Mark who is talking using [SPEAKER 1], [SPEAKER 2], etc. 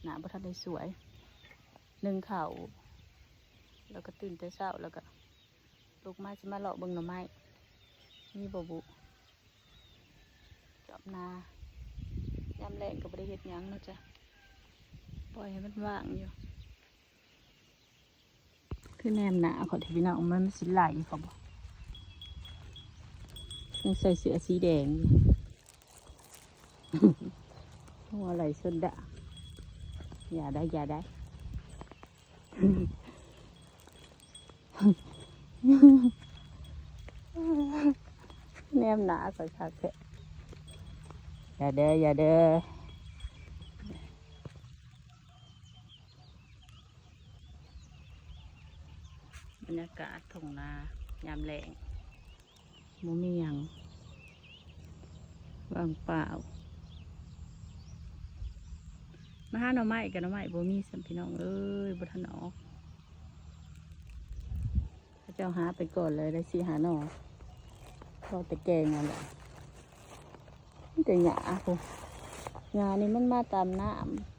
[SPEAKER 1] หนาบ่ทันได้สวยนึ่งข้าวแล้วก็ตื่นแต่เช้าแล้วก็ลูกมาจะมาเลาะเบิ่งหน่อไม้มีบ่บุจอบนายามแรงก็บ่ได้เฮ็ดหยังเนาะจ้ะปล่อยให้มันว่างอยู่คือแนมหนาขอที่พี่น้องมันสิไหลเขาบ่ยังใส่เสื้อสีแดงหัวไหลชนดะอย่าได้แนมหนาใส่ขาแค่อย่าเด้อบรรยากาศทุ่งนายามแรงบ่มีหยังว่างเปล่ามาหาหน่อไม้กับหน่อไม้บ่มีสัมพี่น้องเอ้ยบ่ทันออกพระเจ้าหาไปก่อนเลยได้สิหาหน่อรอแต่แกงนั่นแหละแต่หญ้าพวกหญ้านี่มันมาตามน้ำ